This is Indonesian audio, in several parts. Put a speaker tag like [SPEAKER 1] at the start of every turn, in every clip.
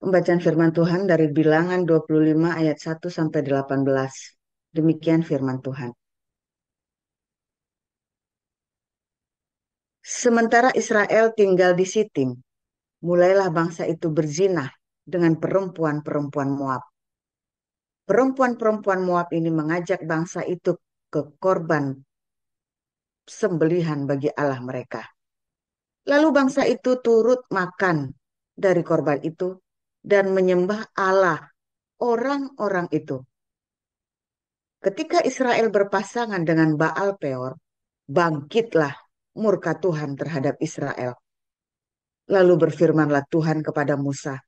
[SPEAKER 1] Pembacaan firman Tuhan dari Bilangan 25 ayat 1 sampai 18. Demikian firman Tuhan. Sementara Israel tinggal di Sitim, mulailah bangsa itu berzinah dengan perempuan-perempuan Moab. Perempuan-perempuan Moab ini mengajak bangsa itu ke korban sembelihan bagi Allah mereka. Lalu bangsa itu turut makan dari korban itu dan menyembah Allah orang-orang itu. Ketika Israel berpasangan dengan Baal Peor, bangkitlah murka Tuhan terhadap Israel. Lalu berfirmanlah Tuhan kepada Musa,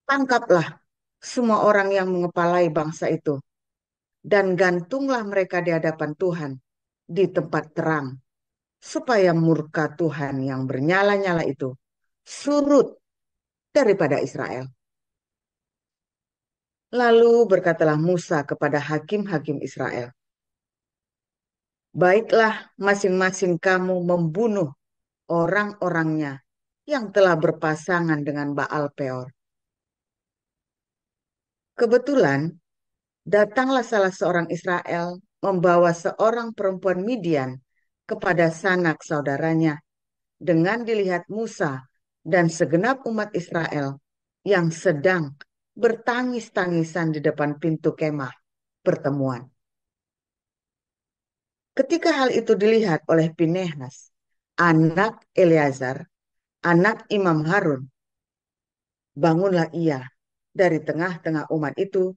[SPEAKER 1] tangkaplah semua orang yang mengepalai bangsa itu, dan gantunglah mereka di hadapan Tuhan di tempat terang, supaya murka Tuhan yang bernyala-nyala itu surut daripada Israel. Lalu berkatalah Musa kepada hakim-hakim Israel, baiklah masing-masing kamu membunuh orang-orangnya yang telah berpasangan dengan Baal Peor. Kebetulan datanglah salah seorang Israel membawa seorang perempuan Midian kepada sanak saudaranya dengan dilihat Musa dan segenap umat Israel yang sedang bertangis-tangisan di depan pintu kemah pertemuan. Ketika hal itu dilihat oleh Pinehas, anak Eleazar, anak Imam Harun, bangunlah ia dari tengah-tengah umat itu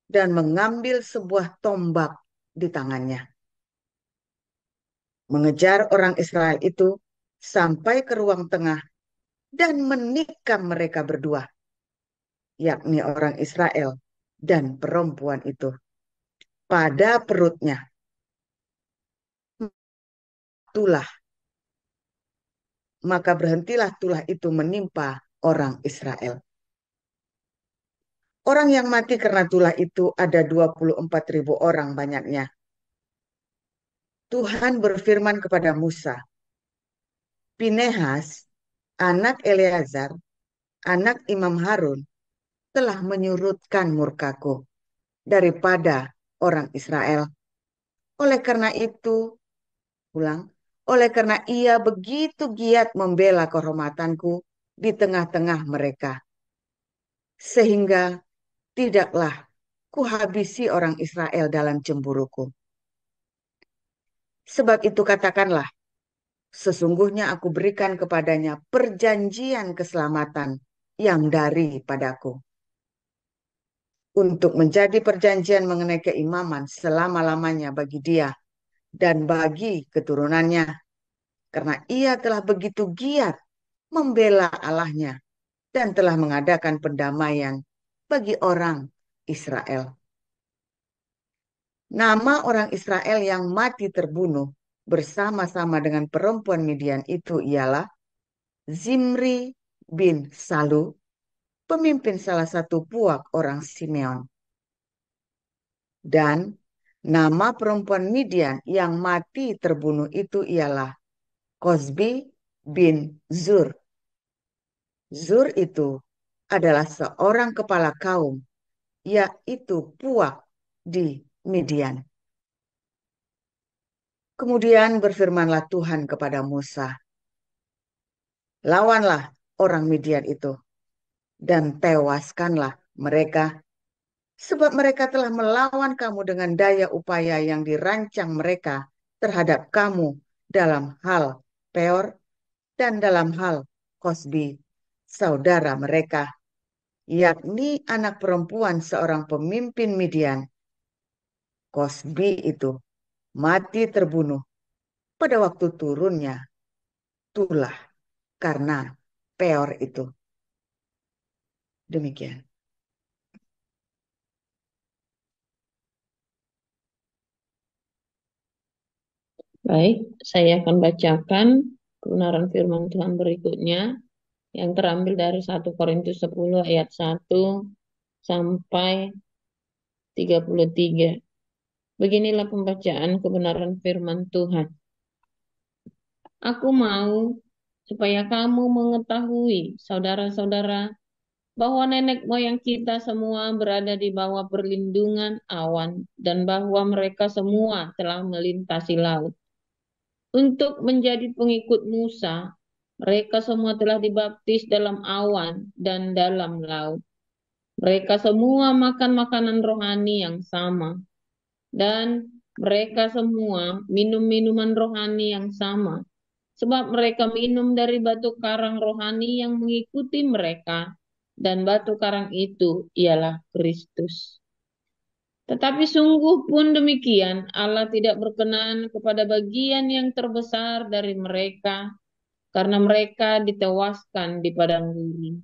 [SPEAKER 1] dan mengambil sebuah tombak di tangannya. Mengejar orang Israel itu sampai ke ruang tengah dan menikam mereka berdua, yakni orang Israel dan perempuan itu, pada perutnya. Tulah, maka berhentilah tulah itu menimpa orang Israel. Orang yang mati karena tulah itu ada 24.000 orang banyaknya. Tuhan berfirman kepada Musa, Pinehas, anak Eleazar, anak Imam Harun, telah menyurutkan murkaku daripada orang Israel. Oleh karena itu, ulang, oleh karena ia begitu giat membela kehormatanku di tengah-tengah mereka, sehingga tidaklah kuhabisi orang Israel dalam cemburuku. Sebab itu katakanlah, sesungguhnya aku berikan kepadanya perjanjian keselamatan yang daripadaku, untuk menjadi perjanjian mengenai keimaman selama-lamanya bagi dia dan bagi keturunannya, karena ia telah begitu giat membela Allahnya dan telah mengadakan pendamaian bagi orang Israel. Nama orang Israel yang mati terbunuh bersama-sama dengan perempuan Midian itu ialah Zimri bin Salu, pemimpin salah satu puak orang Simeon. Dan nama perempuan Midian yang mati terbunuh itu ialah Kozbi bin Zur. Zur itu adalah seorang kepala kaum, yaitu puak di Midian. Kemudian berfirmanlah Tuhan kepada Musa, lawanlah orang Midian itu dan tewaskanlah mereka, sebab mereka telah melawan kamu dengan daya upaya yang dirancang mereka terhadap kamu dalam hal Peor dan dalam hal Kosbi, saudara mereka, yakni anak perempuan seorang pemimpin Midian. Kosbi itu mati terbunuh pada waktu turunnya tulah karena Peor itu. Demikian.
[SPEAKER 2] Baik, saya akan bacakan kebenaran firman Tuhan berikutnya yang terambil dari 1 Korintus 10 ayat 1 sampai 33. Beginilah pembacaan kebenaran firman Tuhan. Aku mau supaya kamu mengetahui, saudara-saudara, bahwa nenek moyang kita semua berada di bawah perlindungan awan dan bahwa mereka semua telah melintasi laut. Untuk menjadi pengikut Musa, mereka semua telah dibaptis dalam awan dan dalam laut. Mereka semua makan makanan rohani yang sama, dan mereka semua minum minuman rohani yang sama, sebab mereka minum dari batu karang rohani yang mengikuti mereka, dan batu karang itu ialah Kristus. Tetapi sungguh pun demikian, Allah tidak berkenan kepada bagian yang terbesar dari mereka, karena mereka ditewaskan di padang gurun.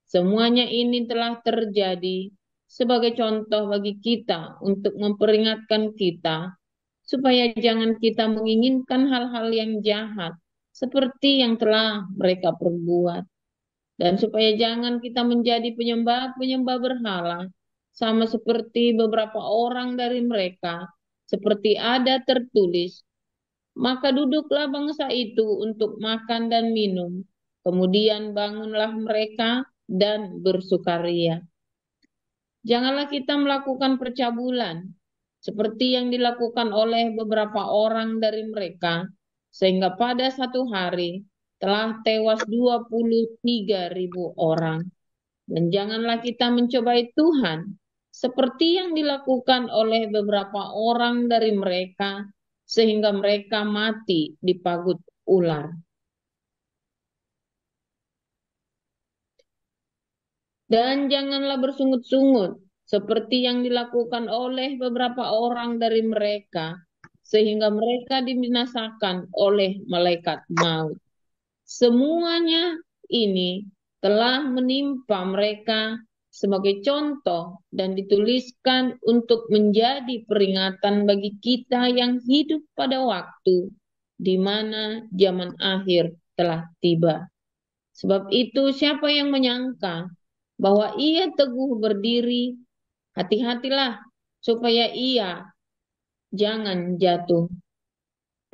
[SPEAKER 2] Semuanya ini telah terjadi sebagai contoh bagi kita untuk memperingatkan kita, supaya jangan kita menginginkan hal-hal yang jahat, seperti yang telah mereka perbuat. Dan supaya jangan kita menjadi penyembah-penyembah berhala, sama seperti beberapa orang dari mereka, seperti ada tertulis, maka duduklah bangsa itu untuk makan dan minum, kemudian bangunlah mereka dan bersukaria. Janganlah kita melakukan percabulan, seperti yang dilakukan oleh beberapa orang dari mereka, sehingga pada satu hari telah tewas 23.000 orang. Dan janganlah kita mencobai Tuhan, seperti yang dilakukan oleh beberapa orang dari mereka, sehingga mereka mati dipagut ular. Dan janganlah bersungut-sungut, seperti yang dilakukan oleh beberapa orang dari mereka, sehingga mereka dibinasakan oleh malaikat maut. Semuanya ini telah menimpa mereka sebagai contoh dan dituliskan untuk menjadi peringatan bagi kita yang hidup pada waktu di mana zaman akhir telah tiba. Sebab itu siapa yang menyangka bahwa ia teguh berdiri, hati-hatilah supaya ia jangan jatuh.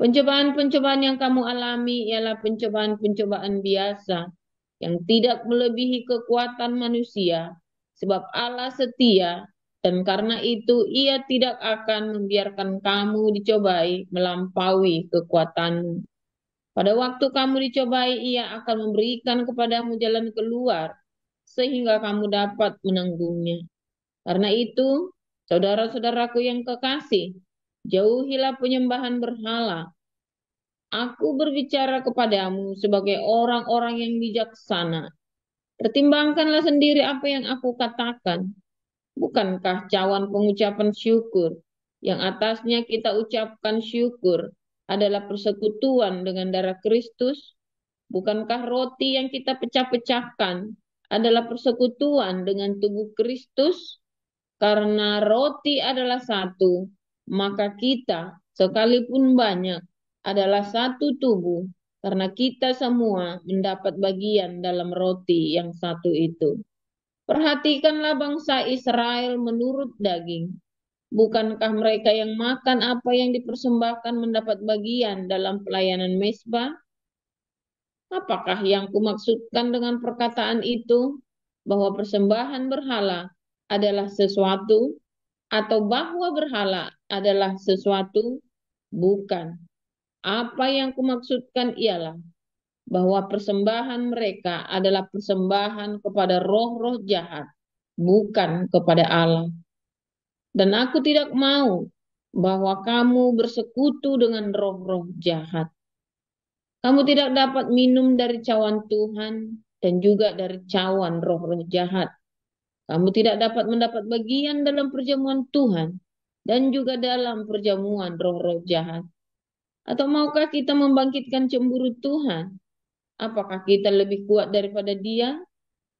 [SPEAKER 2] Pencobaan-pencobaan yang kamu alami ialah pencobaan-pencobaan biasa yang tidak melebihi kekuatan manusia, sebab Allah setia dan karena itu ia tidak akan membiarkan kamu dicobai melampaui kekuatanmu. Pada waktu kamu dicobai, ia akan memberikan kepadamu jalan keluar sehingga kamu dapat menanggungnya. Karena itu, saudara-saudaraku yang kekasih, jauhilah penyembahan berhala. Aku berbicara kepadamu sebagai orang-orang yang bijaksana. Pertimbangkanlah sendiri apa yang aku katakan. Bukankah cawan pengucapan syukur yang atasnya kita ucapkan syukur adalah persekutuan dengan darah Kristus? Bukankah roti yang kita pecah-pecahkan adalah persekutuan dengan tubuh Kristus? Karena roti adalah satu, maka kita sekalipun banyak adalah satu tubuh, karena kita semua mendapat bagian dalam roti yang satu itu. Perhatikanlah bangsa Israel menurut daging. Bukankah mereka yang makan apa yang dipersembahkan mendapat bagian dalam pelayanan mezbah? Apakah yang kumaksudkan dengan perkataan itu? Bahwa persembahan berhala adalah sesuatu atau bahwa berhala adalah sesuatu? Bukan. Apa yang kumaksudkan ialah bahwa persembahan mereka adalah persembahan kepada roh-roh jahat, bukan kepada Allah. Dan aku tidak mau bahwa kamu bersekutu dengan roh-roh jahat. Kamu tidak dapat minum dari cawan Tuhan dan juga dari cawan roh-roh jahat. Kamu tidak dapat mendapat bagian dalam perjamuan Tuhan dan juga dalam perjamuan roh-roh jahat. Atau maukah kita membangkitkan cemburu Tuhan? Apakah kita lebih kuat daripada Dia?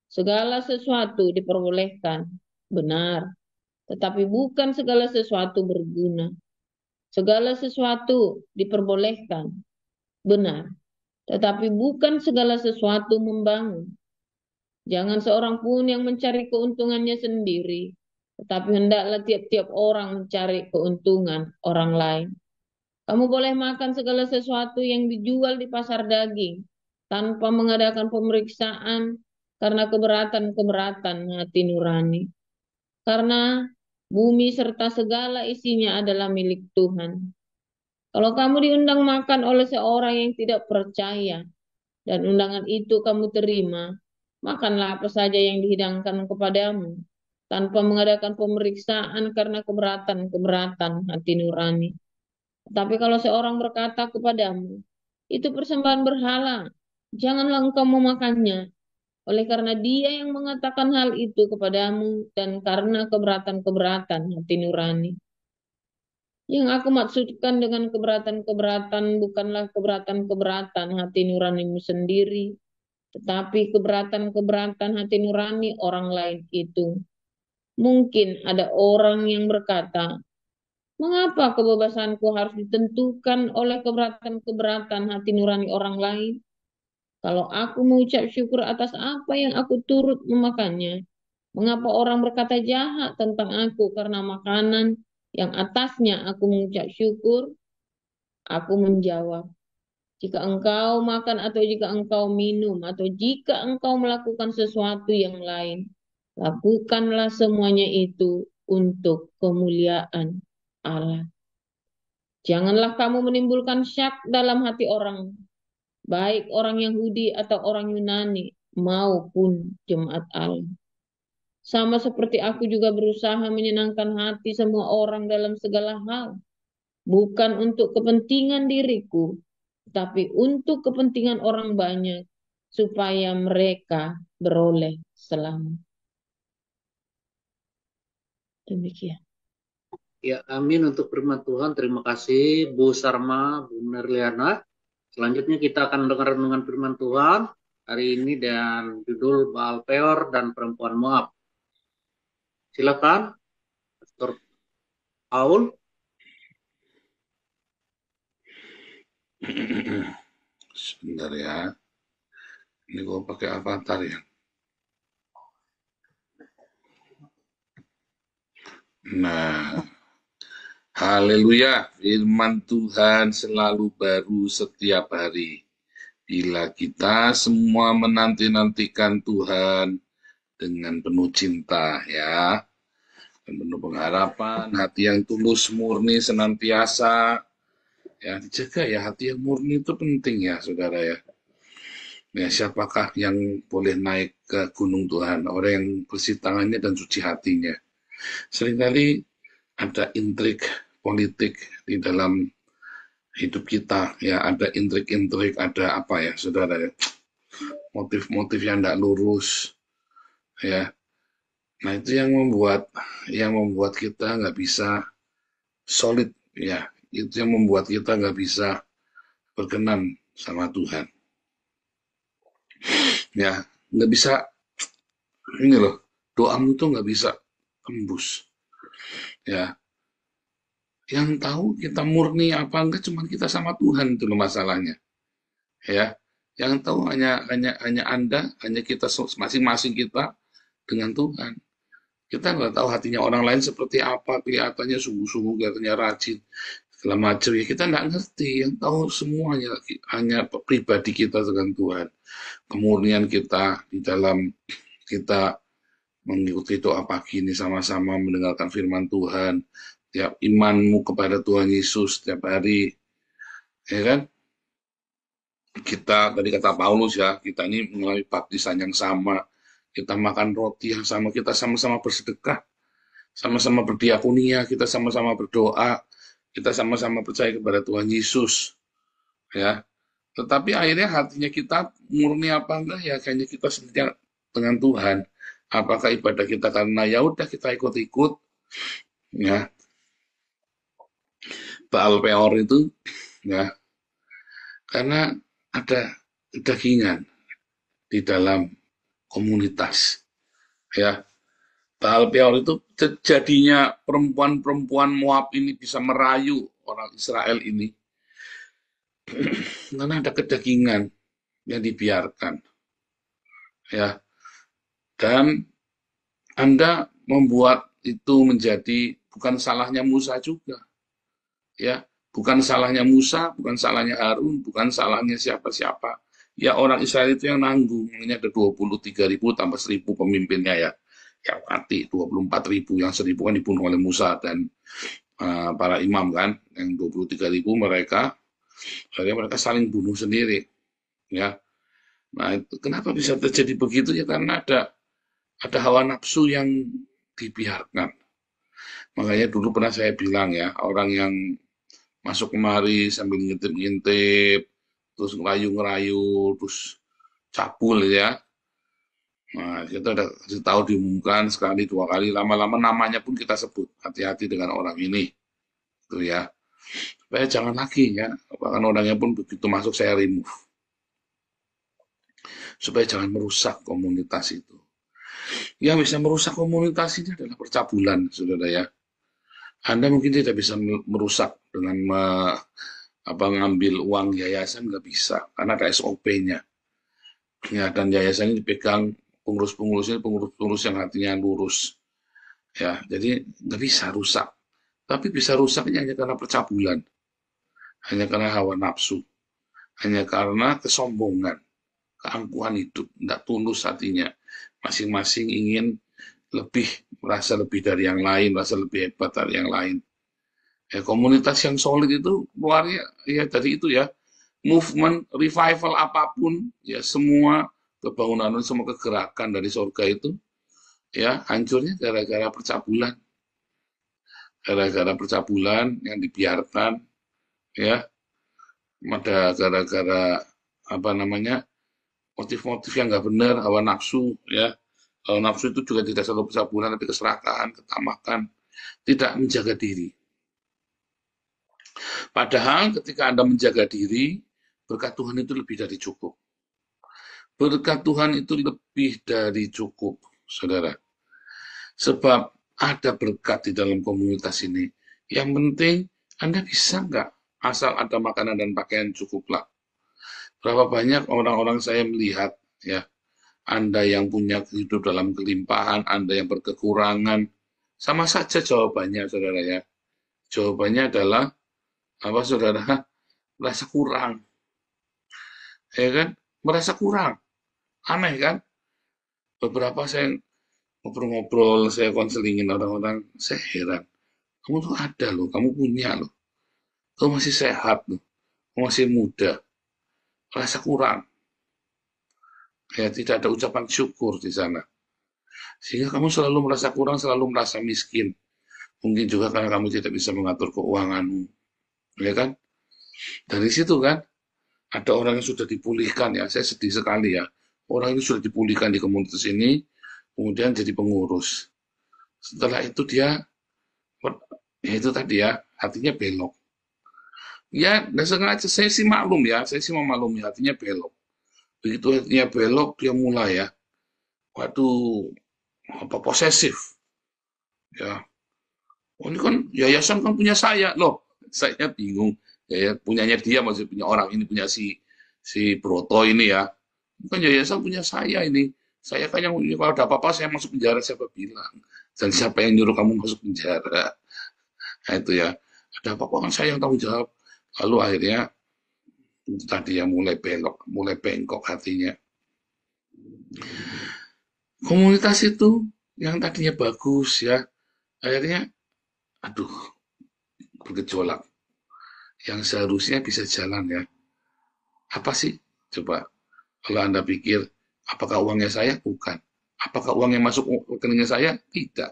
[SPEAKER 2] Segala sesuatu diperbolehkan, benar, tetapi bukan segala sesuatu berguna. Segala sesuatu diperbolehkan, benar, tetapi bukan segala sesuatu membangun. Jangan seorang pun yang mencari keuntungannya sendiri, tetapi hendaklah tiap-tiap orang mencari keuntungan orang lain. Kamu boleh makan segala sesuatu yang dijual di pasar daging tanpa mengadakan pemeriksaan, karena keberatan-keberatan hati nurani. Karena bumi serta segala isinya adalah milik Tuhan. Kalau kamu diundang makan oleh seorang yang tidak percaya, dan undangan itu kamu terima, makanlah apa saja yang dihidangkan kepadamu, tanpa mengadakan pemeriksaan karena keberatan-keberatan hati nurani. Tapi kalau seorang berkata kepadamu, itu persembahan berhala, janganlah engkau memakannya, oleh karena dia yang mengatakan hal itu kepadamu dan karena keberatan-keberatan hati nurani. Yang aku maksudkan dengan keberatan-keberatan bukanlah keberatan-keberatan hati nuranimu sendiri, tetapi keberatan-keberatan hati nurani orang lain itu. Mungkin ada orang yang berkata, mengapa kebebasanku harus ditentukan oleh keberatan-keberatan hati nurani orang lain? Kalau aku mengucap syukur atas apa yang aku turut memakannya, mengapa orang berkata jahat tentang aku karena makanan yang atasnya aku mengucap syukur? Aku menjawab, jika engkau makan atau jika engkau minum atau jika engkau melakukan sesuatu yang lain, lakukanlah semuanya itu untuk kemuliaan Allah. Janganlah kamu menimbulkan syak dalam hati orang, baik orang Yahudi atau orang Yunani maupun jemaat Allah. Sama seperti aku juga berusaha menyenangkan hati semua orang dalam segala hal, bukan untuk kepentingan diriku, tapi untuk kepentingan orang banyak, supaya mereka beroleh selamat. Demikian.
[SPEAKER 3] Ya, amin untuk firman Tuhan. Terima kasih Bu Sarma, Bu Nerliana. Selanjutnya kita akan dengar renungan firman Tuhan hari ini dan judul Baal Peor dan Perempuan Moab. Silakan, Pastor Paul.
[SPEAKER 4] Sebentar ya. Ini gue pakai avatar ya. Nah, haleluya. Firman Tuhan selalu baru setiap hari. Bila kita semua menanti-nantikan Tuhan dengan penuh cinta ya. Dan penuh pengharapan, hati yang tulus, murni, senantiasa. Ya, dijaga ya, hati yang murni itu penting ya, saudara ya. Ya, siapakah yang boleh naik ke gunung Tuhan? Orang yang bersih tangannya dan suci hatinya. Seringkali ada intrik politik di dalam hidup kita, ya ada intrik-intrik, ada apa ya, saudara ya, motif-motif yang tidak lurus, ya. Nah itu yang membuat kita nggak bisa solid, ya. Itu yang membuat kita nggak bisa berkenan sama Tuhan. Ya, nggak bisa, ini loh, doamu tuh nggak bisa tembus. Ya, yang tahu kita murni apa enggak cuma kita sama Tuhan, itu loh masalahnya. Ya, yang tahu hanya Anda, hanya kita masing-masing kita dengan Tuhan. Kita nggak tahu hatinya orang lain seperti apa, kelihatannya sungguh-sungguh, kelihatannya rajin, segala macam ya, kita nggak ngerti. Yang tahu semuanya hanya pribadi kita dengan Tuhan, kemurnian kita di dalam kita mengikuti doa pagi ini, sama-sama mendengarkan firman Tuhan, tiap imanmu kepada Tuhan Yesus setiap hari, ya kan? Kita tadi kata Paulus ya, kita ini mengalami baptisan yang sama, kita makan roti yang sama, kita sama-sama bersedekah, sama-sama berdiakonia, kita sama-sama berdoa, kita sama-sama percaya kepada Tuhan Yesus, ya. Tetapi akhirnya hatinya kita murni apa enggak ya, kayaknya kita sendiri dengan Tuhan. Apakah ibadah kita karena ya udah kita ikut-ikut, ya. Baal Peor itu, ya, karena ada kedagingan di dalam komunitas, ya. Baal Peor itu jadinya perempuan-perempuan Moab ini bisa merayu orang Israel ini karena ada kedagingan yang dibiarkan, ya. Dan Anda membuat itu menjadi bukan salahnya Musa juga, ya. Bukan salahnya Musa, bukan salahnya Harun, bukan salahnya siapa-siapa. Ya orang Israel itu yang nanggung, ini ada 23.000 tambah 1.000 pemimpinnya ya, yang mati 24.000, yang 1.000 kan dibunuh oleh Musa dan para imam kan, yang 23.000 mereka, akhirnya mereka saling bunuh sendiri, ya. Nah itu kenapa bisa terjadi begitu ya, karena ada hawa nafsu yang dibiarkan. Makanya dulu pernah saya bilang ya, orang yang masuk kemari sambil ngintip-ngintip, terus ngerayu-ngerayu, terus cabul ya. Nah, kita udah kasih tahu, diumumkan sekali, 2 kali, lama-lama namanya pun kita sebut. Hati-hati dengan orang ini, itu ya. Supaya jangan lagi ya, bahkan orangnya pun begitu masuk saya remove. Supaya jangan merusak komunitas itu. Yang bisa merusak komunitas ini adalah percabulan, saudara ya. Anda mungkin tidak bisa merusak dengan ngambil uang yayasan, nggak bisa, karena ada SOP-nya. Ya, dan yayasan ini dipegang pengurus-pengurusnya, pengurus-pengurus yang hatinya lurus. Ya, jadi nggak bisa rusak. Tapi bisa rusaknya hanya karena percabulan, hanya karena hawa nafsu, hanya karena kesombongan, keangkuhan hidup, tidak tulus hatinya. Masing-masing ingin lebih, merasa lebih dari yang lain, merasa lebih hebat dari yang lain. Ya, komunitas yang solid itu keluarnya ya dari itu ya, movement, revival apapun, ya semua kebangunan, semua kegerakan dari surga itu, ya hancurnya gara-gara percabulan. Gara-gara percabulan yang dibiarkan, ya, ada gara-gara motif-motif yang nggak benar, hawa nafsu, ya. Hawa nafsu itu juga tidak selalu percabulan, tapi keserakahan, ketamakan, tidak menjaga diri. Padahal ketika Anda menjaga diri, berkat Tuhan itu lebih dari cukup. Berkat Tuhan itu lebih dari cukup, saudara. Sebab ada berkat di dalam komunitas ini. Yang penting Anda bisa nggak? Asal ada makanan dan pakaian cukuplah. Berapa banyak orang-orang saya melihat, ya, Anda yang punya hidup dalam kelimpahan, Anda yang berkekurangan, sama saja jawabannya, saudara ya. Jawabannya adalah apa, saudara? Merasa kurang, ya kan? Merasa kurang, aneh kan? Beberapa saya ngobrol-ngobrol, saya konselingin orang-orang, saya heran. Kamu tuh ada loh, kamu punya loh. Kamu masih sehat loh, kamu masih muda. Merasa kurang. Ya, tidak ada ucapan syukur di sana. Sehingga kamu selalu merasa kurang, selalu merasa miskin. Mungkin juga karena kamu tidak bisa mengatur keuanganmu. Ya kan? Dari situ kan, ada orang yang sudah dipulihkan ya. Saya sedih sekali ya. Orang itu sudah dipulihkan di komunitas ini, kemudian jadi pengurus. Setelah itu dia, ya itu tadi ya, hatinya belok. Ya, nggak sengaja, saya sih maklum ya, saya sih memaklumi hatinya belok. Begitu hatinya belok, dia mulai ya, waduh, posesif. Ya, oh ini kan yayasan kan punya saya loh. Saya bingung. Ya, punyanya dia, maksudnya punya orang ini, punya si Broto ini ya. Bukan yayasan punya saya ini. Saya kan yang kalau ada apa-apa saya masuk penjara, siapa bilang? Dan siapa yang nyuruh kamu masuk penjara? Nah itu ya. Ada apa-apa kan saya yang tanggung jawab. Lalu akhirnya itu tadi yang mulai belok, mulai bengkok hatinya. Komunitas itu yang tadinya bagus ya, akhirnya aduh, bergejolak. Yang seharusnya bisa jalan ya. Apa sih? Coba kalau Anda pikir, apakah uangnya saya? Bukan. Apakah uang yang masuk rekeningnya saya? Tidak.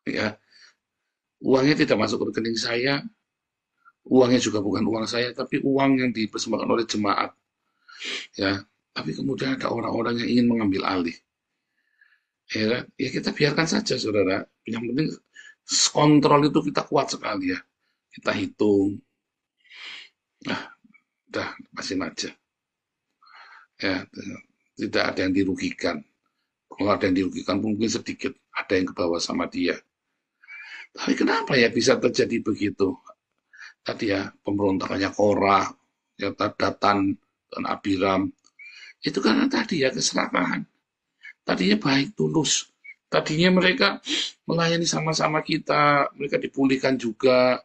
[SPEAKER 4] Ya, uangnya tidak masuk ke rekening saya. Uangnya juga bukan uang saya, tapi uang yang dipersembahkan oleh jemaat. Ya, tapi kemudian ada orang-orang yang ingin mengambil alih. Ya, ya kita biarkan saja, saudara. Yang penting kontrol itu kita kuat sekali ya. Kita hitung. Nah, udah lepasin aja. Ya, tidak ada yang dirugikan. Kalau ada yang dirugikan mungkin sedikit, ada yang ke bawah sama dia. Tapi kenapa ya bisa terjadi begitu? Tadi ya, pemberontakannya Korah, ya Datan dan Abiram. Itu karena tadi ya keserakahan. Tadinya baik, tulus. Tadinya mereka melayani sama-sama kita, mereka dipulihkan juga.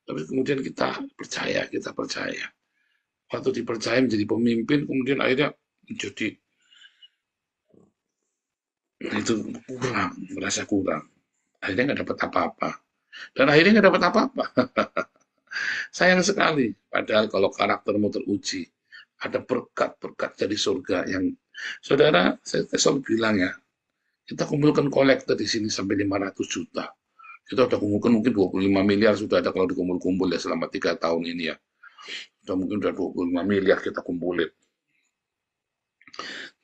[SPEAKER 4] Tapi kemudian kita percaya. waktu dipercaya menjadi pemimpin, kemudian akhirnya menjadi itu kurang, merasa kurang. Akhirnya nggak dapat apa-apa. Dan akhirnya nggak dapat apa-apa. Sayang sekali. Padahal kalau karaktermu teruji, ada berkat-berkat dari surga yang, saudara, saya selalu bilang ya, kita kumpulkan kolektor di sini sampai 500 juta. Kita udah kumpulkan mungkin 25 miliar sudah ada kalau dikumpul-kumpul ya selama 3 tahun ini ya. Mungkin udah 25 miliar kita kumpulin.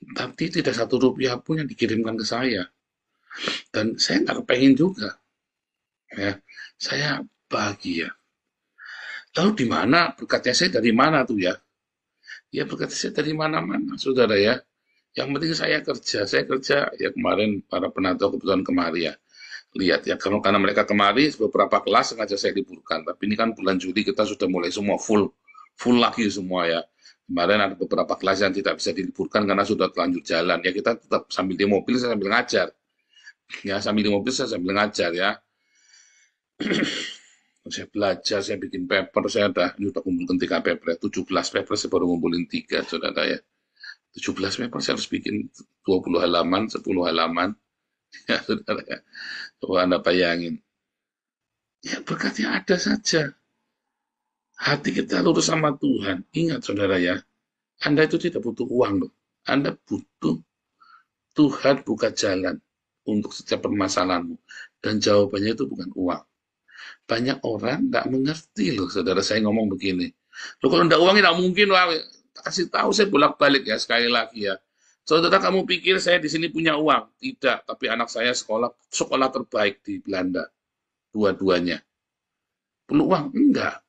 [SPEAKER 4] Tapi tidak satu rupiah pun yang dikirimkan ke saya. Dan saya nggak kepengen juga. Ya, saya bahagia. Lalu di mana berkatnya saya dari mana tuh ya? Ya berkat saya dari mana-mana, saudara ya. Yang penting saya kerja ya kemarin para penata kebetulan kemari ya. Lihat ya, karena mereka kemari beberapa kelas sengaja saya liburkan. Tapi ini kan bulan Juli kita sudah mulai semua full lagi semua ya. Kemarin ada beberapa kelas yang tidak bisa diliburkan karena sudah terlanjur jalan. Ya kita tetap sambil di mobil saya sambil ngajar. Ya sambil di mobil saya sambil ngajar ya. Saya belajar, saya bikin paper, saya udah kumpulkan 3 paper, 17 paper saya baru ngumpulin 3, saudara ya. 17 paper saya harus bikin 20 halaman, 10 halaman. Ya, saudara ya. Coba Anda bayangin. Ya berkatnya ada saja. Hati kita lurus sama Tuhan. Ingat saudara ya, Anda itu tidak butuh uang loh. Anda butuh Tuhan buka jalan untuk setiap permasalahanmu. Dan jawabannya itu bukan uang. Banyak orang nggak mengerti loh, saudara saya ngomong begini. Loh kalau nggak uang nggak mungkin, wah, kasih tahu saya bolak-balik ya sekali lagi ya. Saudara kamu pikir saya di sini punya uang? Tidak, tapi anak saya sekolah terbaik di Belanda, dua-duanya. Perlu uang? Enggak.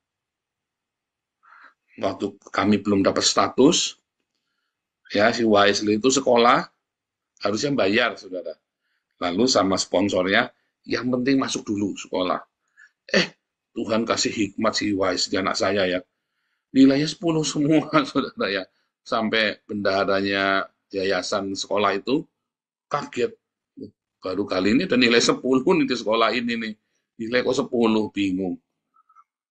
[SPEAKER 4] Waktu kami belum dapat status, ya si Wisely itu sekolah harusnya bayar, saudara. Lalu sama sponsornya, yang penting masuk dulu sekolah. Tuhan kasih hikmat si Wise di anak saya ya. Nilainya 10 semua, saudara ya. Sampai bendaharanya yayasan sekolah itu kaget. Baru kali ini ada nilai 10 nih di sekolah ini nih. Nilai kok 10, bingung.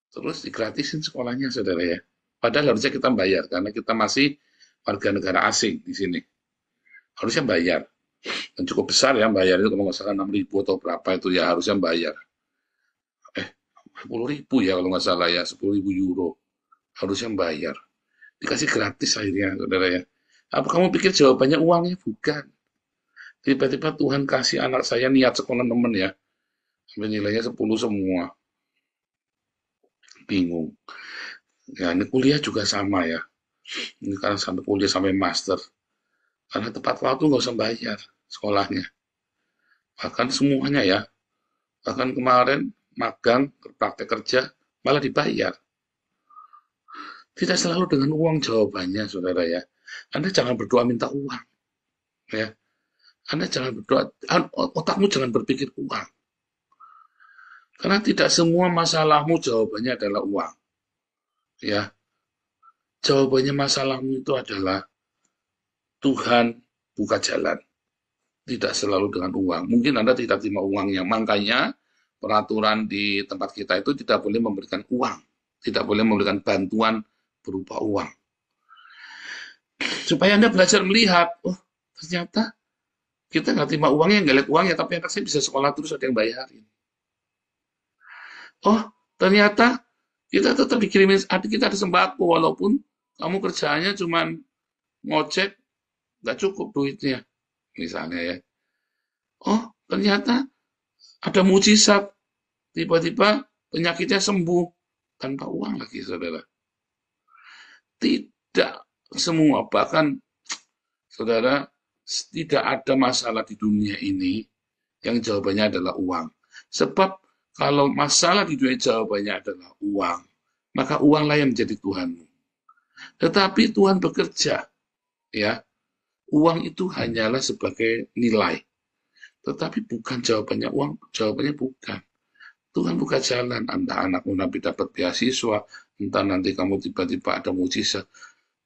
[SPEAKER 4] Terus digratisin sekolahnya, saudara ya. Padahal harusnya kita bayar, karena kita masih warga negara asing di sini. Harusnya bayar. Dan cukup besar ya, bayar itu kalau nggak salah 6.000 atau berapa itu ya harusnya bayar. 10.000 ya kalau nggak salah ya, 10.000 euro. Harusnya bayar. Dikasih gratis akhirnya, saudara ya. Apa kamu pikir jawabannya uangnya? Bukan. Tiba-tiba Tuhan kasih anak saya niat sekolah temen ya. Sampai nilainya 10 semua. Bingung. Ya, ini kuliah juga sama ya. Ini kan sampai kuliah sampai master. Karena tepat waktu nggak usah bayar sekolahnya. Bahkan semuanya ya. Bahkan kemarin magang, praktek kerja, malah dibayar. Tidak selalu dengan uang jawabannya, saudara ya. Anda jangan berdoa minta uang. Ya. Anda jangan berdoa, otakmu jangan berpikir uang. Karena tidak semua masalahmu jawabannya adalah uang. Ya. Jawabannya masalahmu itu adalah Tuhan buka jalan. Tidak selalu dengan uang. Mungkin Anda tidak terima uangnya. Makanya peraturan di tempat kita itu tidak boleh memberikan uang. Tidak boleh memberikan bantuan berupa uang. Supaya Anda belajar melihat, oh ternyata kita nggak terima uangnya, nggak lihat uangnya, tapi anak saya bisa sekolah terus ada yang bayarin. Oh ternyata kita tetap dikirimin, kita ada sembako, walaupun kamu kerjaannya cuma ngojek, nggak cukup duitnya, misalnya ya. Oh ternyata ada mujizat, tiba-tiba penyakitnya sembuh tanpa uang lagi, saudara. Tidak semua, bahkan saudara, tidak ada masalah di dunia ini yang jawabannya adalah uang. Sebab kalau masalah di dunia jawabannya adalah uang, maka uanglah yang menjadi Tuhanmu. Tetapi Tuhan bekerja, ya. Uang itu hanyalah sebagai nilai. Tetapi bukan jawabannya uang, jawabannya bukan. Tuhan buka jalan, entah anakmu nanti dapat beasiswa, entah nanti kamu tiba-tiba ada mujizat.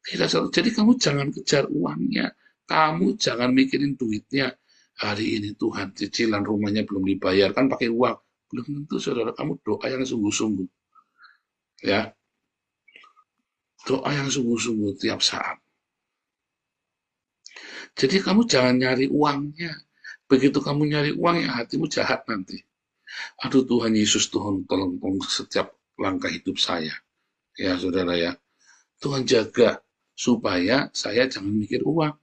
[SPEAKER 4] Tidak selalu. Jadi kamu jangan kejar uangnya, kamu jangan mikirin duitnya. Hari ini Tuhan cicilan rumahnya belum dibayar, kan pakai uang. Belum tentu, saudara, kamu doa yang sungguh-sungguh. Ya. Doa yang sungguh-sungguh tiap saat. Jadi kamu jangan nyari uangnya. Begitu kamu nyari uang, ya hatimu jahat nanti. Aduh Tuhan Yesus, Tuhan tolong setiap langkah hidup saya. Ya saudara ya. Tuhan jaga supaya saya jangan mikir uang.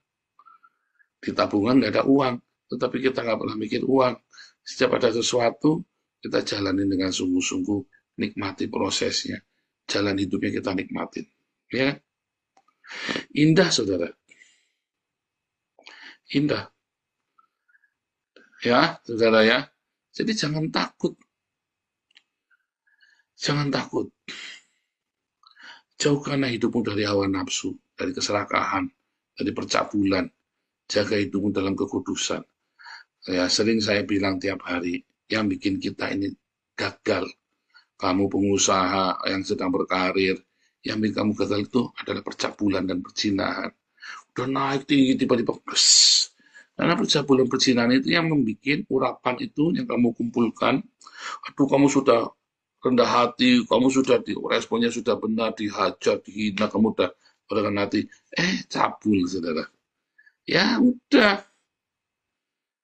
[SPEAKER 4] Di tabungan nggak ada uang, tetapi kita nggak pernah mikir uang. Setiap ada sesuatu, kita jalanin dengan sungguh-sungguh, nikmati prosesnya. Jalan hidupnya kita nikmatin. Ya, indah saudara. Indah. Ya, saudara ya. Jadi jangan takut. Jangan takut. Jauhkanlah hidupmu dari hawa nafsu, dari keserakahan, dari percabulan. Jaga hidupmu dalam kekudusan. Ya, sering saya bilang tiap hari, yang bikin kita ini gagal. Kamu pengusaha yang sedang berkarir, yang bikin kamu gagal itu adalah percabulan dan perzinahan. Udah naik tinggi, tiba-tiba karena percabulan perzinahan itu yang membuat urapan itu yang kamu kumpulkan. Aduh, kamu sudah rendah hati, kamu sudah responnya sudah benar, dihajar, dihina, kamu udah rendah hati. Cabul, saudara. Ya udah,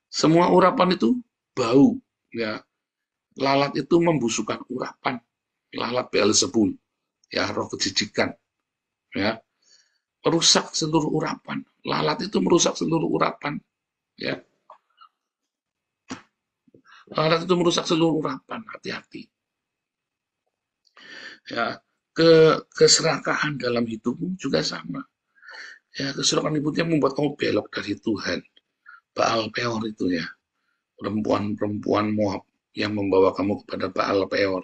[SPEAKER 4] semua urapan itu bau. Ya, lalat itu membusukkan urapan. Lalat Beelzebul, ya roh kejijikan. Ya, merusak seluruh urapan. Lalat itu merusak seluruh urapan. Ya, lalat itu merusak seluruh urapan. Hati-hati. Ya, keserakahan dalam hidupmu juga sama. Ya, keserakahan hidupnya membuat kamu belok dari Tuhan. Baal Peor itu ya, perempuan-perempuan Moab yang membawa kamu kepada Baal Peor.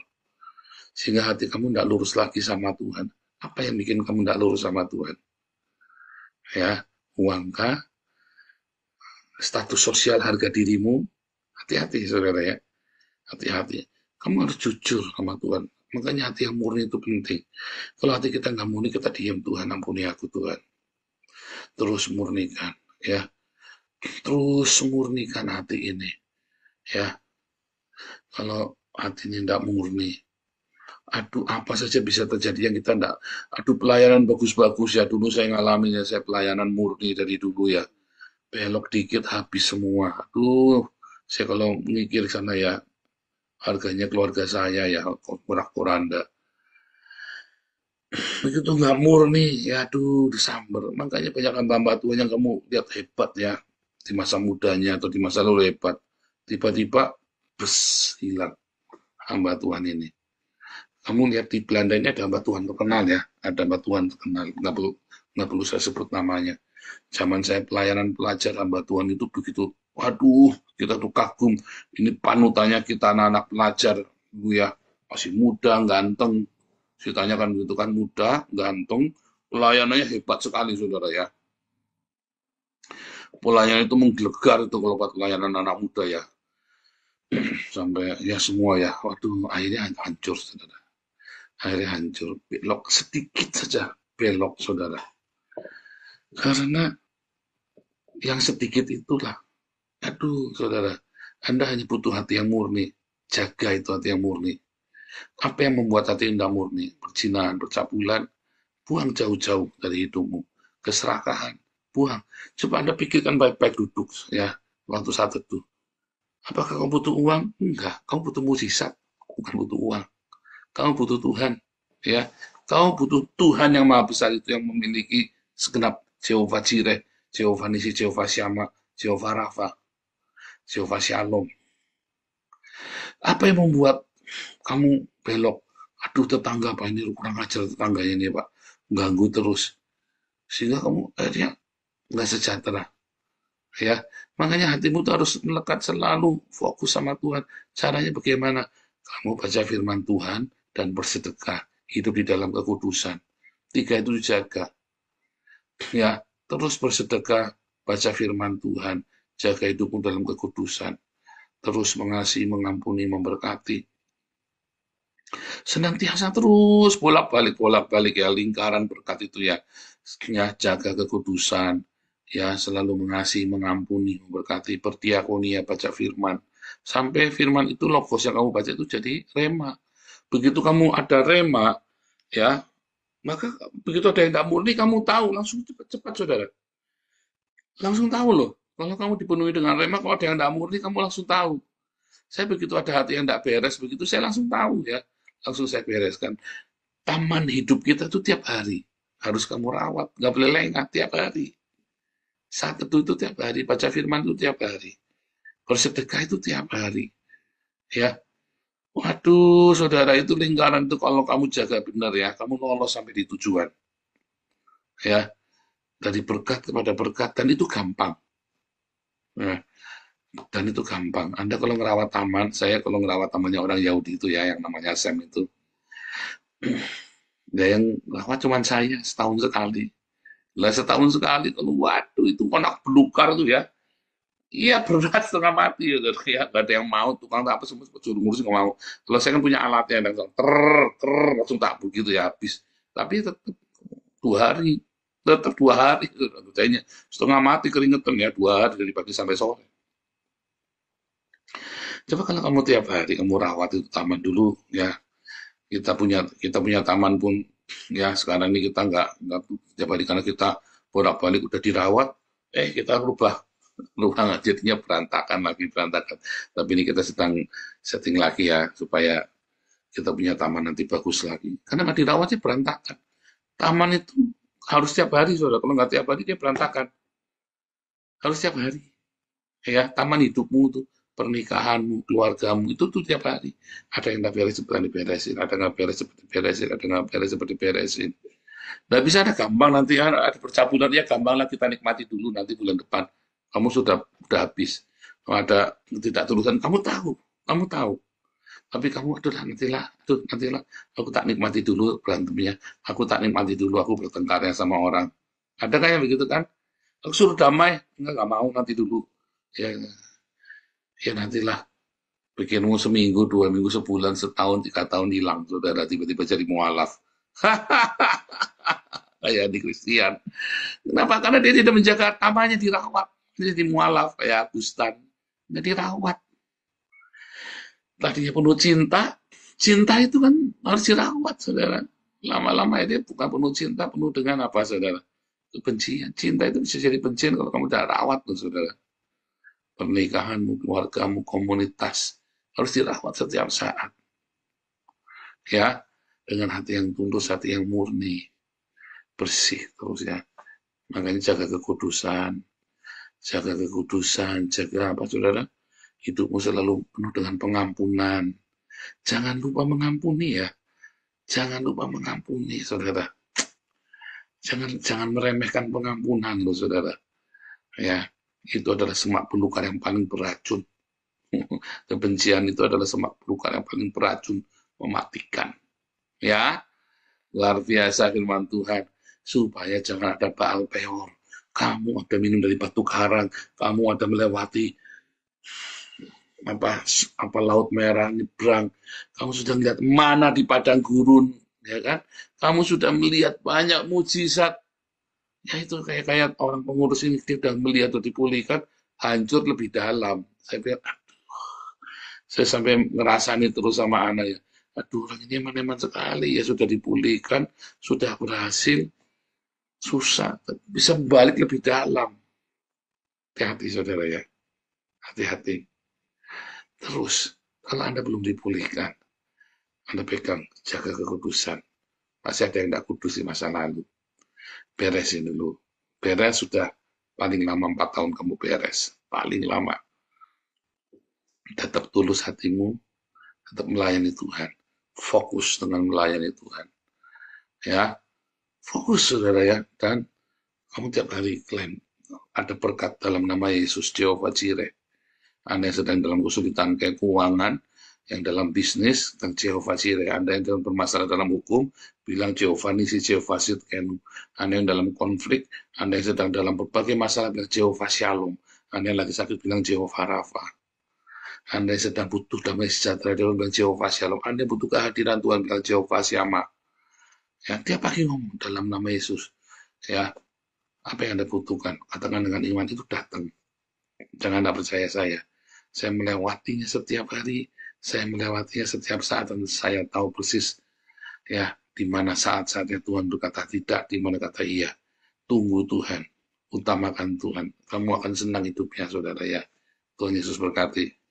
[SPEAKER 4] Sehingga hati kamu tidak lurus lagi sama Tuhan. Apa yang bikin kamu tidak lurus sama Tuhan? Ya, uangkah? Status sosial, harga dirimu? Hati-hati saudara ya. Hati-hati. Kamu harus jujur sama Tuhan. Makanya hati yang murni itu penting. Kalau hati kita nggak murni, kita diam, Tuhan ampuni aku Tuhan. Terus murnikan ya. Terus murnikan hati ini ya. Kalau hati ini tidak murni, aduh apa saja bisa terjadi yang kita tidak. Aduh pelayanan bagus-bagus ya, dulu saya ngalamin ya, saya pelayanan murni dari dulu ya, belok dikit habis semua. Aduh, saya kalau mikir sana ya, harganya keluarga saya ya, porak-poranda. Begitu nggak murni, ya aduh disamber. Makanya banyak hamba-hamba Tuhan yang kamu lihat hebat ya, di masa mudanya atau di masa lalu hebat. Tiba-tiba, hilang hamba Tuhan ini. Kamu lihat di Belanda ini ada hamba Tuhan terkenal ya, ada hamba Tuhan terkenal, nggak perlu saya sebut namanya. Zaman saya pelayanan pelajar, hamba Tuhan itu begitu, waduh, kita tuh kagum. Ini panutannya kita anak-anak pelajar, Bu ya, masih muda, ganteng. Ceritanya kan begitu kan, muda, ganteng, pelayanannya hebat sekali, saudara ya. Pelayanan itu menggelegar itu kalau buat pelayanan anak muda ya. Sampai ya semua ya, waduh, akhirnya hancur, saudara. Akhirnya hancur, belok sedikit saja, belok, saudara. Karena yang sedikit itulah, aduh saudara, Anda hanya butuh hati yang murni, jaga itu hati yang murni. Apa yang membuat hati Anda murni? Perzinahan, percabulan, buang jauh-jauh dari hidupmu. Keserakahan, buang. Coba Anda pikirkan baik-baik duduk ya, waktu saat itu. Apakah kamu butuh uang? Enggak, kamu butuh mukjizat, bukan butuh uang. Kamu butuh Tuhan, ya. Kamu butuh Tuhan yang Maha Besar itu yang memiliki segenap Jehovah Jireh, Jehovah Nisi, Jehovah Syama, Jehovah Rafa, Jehovah Shalom. Apa yang membuat kamu belok? Aduh tetangga Pak, ini kurang ajar tetangganya ini Pak, ganggu terus. Sehingga kamu akhirnya nggak sejahtera. Ya, makanya hatimu tuh harus melekat selalu fokus sama Tuhan. Caranya bagaimana? Kamu baca firman Tuhan dan bersedekah, hidup di dalam kekudusan. 3 itu dijaga. Ya, terus bersedekah, baca firman Tuhan, jaga hidupmu dalam kekudusan. Terus mengasihi, mengampuni, memberkati. Senantiasa terus bolak-balik ya, lingkaran berkat itu ya. Jaga kekudusan, ya selalu mengasihi, mengampuni, memberkati, berdiakonia, baca firman. Sampai firman itu logos yang kamu baca itu jadi rema. Begitu kamu ada rema, ya Maka begitu ada yang tidak murni, kamu tahu langsung cepat-cepat, saudara. Langsung tahu loh. Kalau kamu dipenuhi dengan rema, kalau ada yang tidak murni, kamu langsung tahu. Saya begitu ada hati yang tidak beres, begitu saya langsung tahu ya. Langsung saya bereskan. Taman hidup kita itu tiap hari. Harus kamu rawat. Nggak boleh lengah tiap hari. Saat itu tiap hari. Baca firman itu tiap hari. Bersedekah itu tiap hari. Ya. Waduh, saudara, itu lingkaran itu kalau kamu jaga benar ya, kamu lolos sampai di tujuan. Ya. Dari berkat kepada berkat. Dan itu gampang. Nah, dan itu gampang. Anda kalau ngerawat taman, saya kalau ngerawat tamannya orang Yahudi itu ya, yang namanya Sam itu, ya yang ngerawat cuma saya setahun sekali. Lah setahun sekali, kalau waduh itu anak belukar tuh ya, iya berat setengah mati ya, ya gak ada yang mau, tukang apa semua suruh ngurus nggak mau. Kalau saya kan punya alatnya, dan langsung langsung tak begitu ya habis. Tapi tetap 2 hari, tetap 2 hari, kayaknya setengah mati keringetan ya 2 hari dari pagi sampai sore. Coba kalau kamu tiap hari kamu rawat itu taman dulu ya. Kita punya taman pun ya sekarang ini kita nggak tiap hari karena kita bolak-balik udah dirawat. Kita rubah jadinya berantakan. Tapi ini kita sedang setting lagi ya supaya kita punya taman nanti bagus lagi. Karena nggak dirawatnya berantakan. Taman itu harus tiap hari, saudara. Kalau nggak tiap hari dia berantakan. Harus tiap hari. Ya, taman hidupmu tuh, pernikahanmu, keluargamu itu tuh tiap hari. Ada yang nggak beres seperti diberesin, ada nggak beres seperti beresin, ada nggak beres seperti beresin. Nggak bisa ada gampang nanti ada percabulan ya gampang lah kita nikmati dulu nanti bulan depan. Kamu sudah habis. Kalau ada tidak kamu tahu. Tapi kamu nantilah, aku tak nikmati dulu berantemnya, aku tak nikmati dulu aku bertengkarnya sama orang. Ada kayak begitu kan? Aku suruh damai, nggak mau nanti dulu. Ya, ya nantilah. Bikinmu seminggu, 2 minggu, sebulan, setahun, 3 tahun hilang, saudara tiba-tiba jadi mualaf. Kayak di Kristen. Kenapa? Karena dia tidak menjaga tamannya dirawat. Dia jadi mualaf kayak Agustan. Nggak dirawat. Tadinya penuh cinta, cinta itu kan harus dirawat, saudara. Lama-lama dia bukan penuh cinta, penuh dengan apa, saudara? Kebencian. Cinta itu bisa jadi bencian kalau kamu tidak rawat, loh, saudara. Pernikahanmu, keluargamu, komunitas harus dirawat setiap saat. Ya, dengan hati yang tulus, hati yang murni, bersih terus ya. Makanya jaga kekudusan, jaga apa, saudara? Hidupmu selalu penuh dengan pengampunan. Jangan lupa mengampuni ya. Jangan lupa mengampuni, saudara. Jangan meremehkan pengampunan loh, saudara. Ya, itu adalah semak belukar yang paling beracun. Kebencian itu adalah semak belukar yang paling beracun, mematikan. Ya, luar biasa firman Tuhan. Supaya jangan ada Baal Peor. Kamu ada minum dari batu karang, kamu ada melewati apa laut merah nyebrang, kamu sudah melihat mana di padang gurun, ya kan? Kamu sudah melihat banyak mujizat. Ya itu kayak orang pengurus ini dia sudah melihat atau dipulihkan, hancur lebih dalam. Saya bilang, saya sampai ngerasani terus sama anak ya. Aduh, orang ini eman-eman sekali ya sudah dipulihkan, sudah berhasil, susah, bisa balik lebih dalam. Hati-hati saudara ya, hati-hati. Terus, kalau Anda belum dipulihkan, Anda pegang, jaga kekudusan. Masih ada yang tidak kudus di masa lalu. Beresin dulu. Beres sudah paling lama 4 tahun kamu beres. Paling lama. Tetap tulus hatimu, tetap melayani Tuhan. Fokus dengan melayani Tuhan. Ya, fokus saudara ya. Dan kamu tiap hari klaim, ada berkat dalam nama Yesus, Jehovah Jireh. Anda yang sedang dalam kesulitan keuangan, yang dalam bisnis, tentang Jehovah Jireh. Anda yang dalam bermasalah dalam hukum, bilang Jehovah Nisi, Jehovah Sidkenu. Anda yang dalam konflik, Anda yang sedang dalam berbagai masalah, bilang Jehovah Shalom. Anda yang lagi sakit, bilang Jehovah Rafa. Anda yang sedang butuh damai sejahtera, bilang Jehovah Shalom. Anda yang butuh kehadiran Tuhan, bilang Jehovah Syama. Ya, tiap pagi ngomong dalam nama Yesus. Ya, apa yang Anda butuhkan, katakan dengan iman itu datang. Jangan Anda percaya saya. Saya melewatinya setiap hari, saya melewatinya setiap saat, dan saya tahu persis ya Di mana saat-saatnya Tuhan berkata tidak, di mana kata iya. Tunggu Tuhan, utamakan Tuhan. Kamu akan senang hidupnya, saudara ya. Tuhan Yesus berkati.